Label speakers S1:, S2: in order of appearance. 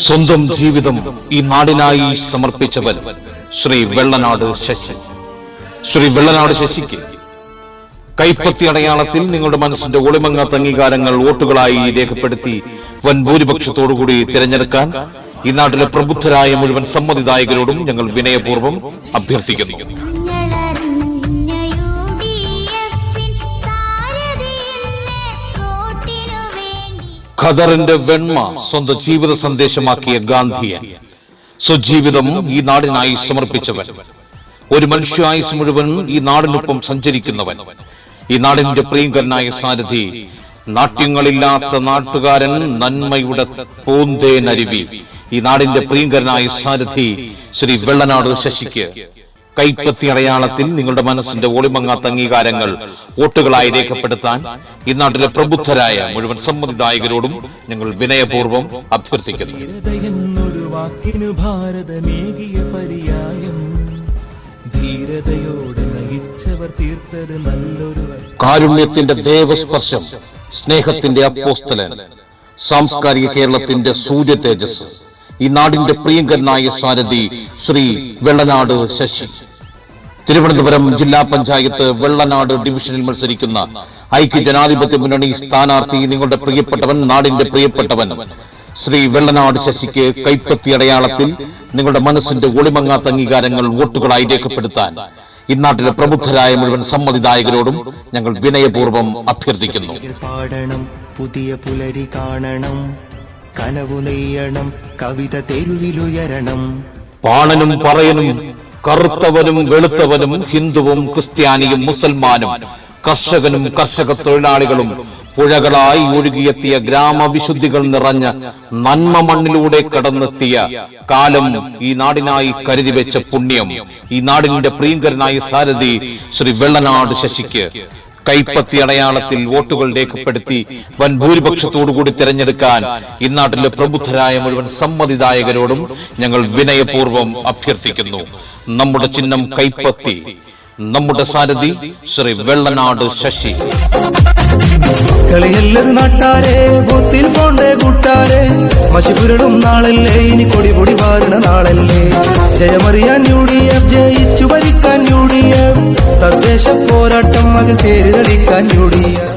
S1: സ്വന്തം ജീവിതം ഈ നാടിനായി സമർപ്പിച്ചവൻ ശ്രീ വെള്ളനാട് ശശി. ശ്രീ വെള്ളനാട് ശശിക്ക് കൈപ്പത്തി അടയാളത്തിൽ നിങ്ങളുടെ മനസ്സിന്റെ ഒളിമങ്ങാത്ത അംഗീകാരങ്ങൾ വോട്ടുകളായി രേഖപ്പെടുത്തി വൻ ഭൂരിപക്ഷത്തോടുകൂടി തിരഞ്ഞെടുക്കാൻ ഈ നാട്ടിലെ പ്രബുദ്ധരായ മുഴുവൻ സമ്മതിദായകരോടും ഞങ്ങൾ വിനയപൂർവ്വം അഭ്യർത്ഥിക്കുന്നു. ഖദറിന്റെ വെണ്മ സ്വന്തം ജീവിത സന്ദേശമാക്കിയ ഗാന്ധിയൻ, സ്വജീവിതം ഈ നാടിനായി സമർപ്പിച്ചവൻ, ഒരു മനുഷ്യായുസ് മുഴുവൻ ഈ നാടിനൊപ്പം സഞ്ചരിക്കുന്നവൻ, ഈ നാടിന്റെ പ്രിയങ്കരനായ സാരഥി, നാട്യങ്ങളില്ലാത്ത നാട്ടുകാരൻ, നന്മയുടെ പൂന്തേനരുവി, ഈ നാടിന്റെ പ്രിയങ്കരനായ സാരഥി ശ്രീ വെള്ളനാട് ശശിക്ക് കൈപ്പത്തി അടയാളത്തിൽ നിങ്ങളുടെ മനസ്സിന്റെ ഒളിമങ്ങാത്ത അംഗീകാരങ്ങൾ വോട്ടുകളായി രേഖപ്പെടുത്താൻ ഈ നാട്ടിലെ പ്രബുദ്ധരായ മുഴുവൻ സമ്മതിദായകരോടും ഞങ്ങൾ വിനയപൂർവ്വം അഭ്യർത്ഥിക്കുന്നു. കാരുണ്യത്തിന്റെ ദേവസ്പർശം, സ്നേഹത്തിന്റെ അപ്പോസ്തലൻ, സാംസ്കാരിക കേരളത്തിന്റെ സൂര്യ തേജസ്, ഈ നാടിന്റെ പ്രിയങ്കരനായ സാരഥി ശ്രീ വെള്ളനാട് ശശി. തിരുവനന്തപുരം ജില്ലാ പഞ്ചായത്ത് വെള്ളനാട് ഡിവിഷനിൽ മത്സരിക്കുന്ന ഐക്യ ജനാധിപത്യ മുന്നണി സ്ഥാനാർത്ഥി, നിങ്ങളുടെ പ്രിയപ്പെട്ടവൻ, നാടിന്റെ പ്രിയപ്പെട്ടവൻ ശ്രീ വെള്ളനാട് ശശിക്ക് കൈപ്പത്തി അടയാളത്തിൽ നിങ്ങളുടെ മനസ്സിന്റെ ഒളിമങ്ങാത്ത അംഗീകാരങ്ങൾ വോട്ടുകളായി രേഖപ്പെടുത്താൻ ഇന്നാട്ടിലെ പ്രബുദ്ധരായ മുഴുവൻ സമ്മതിദായകരോടും ഞങ്ങൾ വിനയപൂർവ്വം അഭ്യർത്ഥിക്കുന്നു.
S2: പുതിയ പുലരി കാണണം, കനവു നെയ്യണം, കവിത തെരുവിലുയരണം.
S1: പാണനും പറയനും, കറുത്തവനും വെളുത്തവനും, ഹിന്ദുവും ക്രിസ്ത്യാനിയും മുസൽമാനും, കർഷകനും കർഷക തൊഴിലാളികളും പുഴകളായി ഒഴുകിയെത്തിയ ഗ്രാമവിശുദ്ധികൾ നിറഞ്ഞ നന്മ മണ്ണിലൂടെ കടന്നെത്തിയ കാലം ഈ നാടിനായി കരുതി വെച്ച പുണ്യം ഈ നാടിന്റെ പ്രിയങ്കരനായ സാരഥി ശ്രീ വെള്ളനാട് ശശിക്ക് കൈപ്പത്തി അടയാളത്തിൽ വോട്ടുകൾ രേഖപ്പെടുത്തി വൻ ഭൂരിപക്ഷത്തോടുകൂടി തിരഞ്ഞെടുക്കാൻ ഇന്നാട്ടിലെ പ്രബുദ്ധരായ മുഴുവൻ സമ്മതിദായകരോടും ഞങ്ങൾ വിനയപൂർവ്വം അഭ്യർത്ഥിക്കുന്നു. നമ്മുടെ ചിഹ്നം കൈപ്പത്തി, നമ്മുടെ സാരഥി ശ്രീ വെള്ളനാട് ശശി.
S3: കളിയെല്ലത് നാട്ടാരെ, ബൂത്തിൽ പോണ്ടേ കൂട്ടാരെ, മഷിപുരടും നാളല്ലേ, ഇനി കൊടിപൊടി വാരണ നാളല്ലേ. ജയമറിയാൻ UDF, ജയിച്ചു ഭരിക്കാൻ UDF, തദ്ദേശ പോരാട്ടം അതിൽ തേര് കളിക്കാൻ UDF.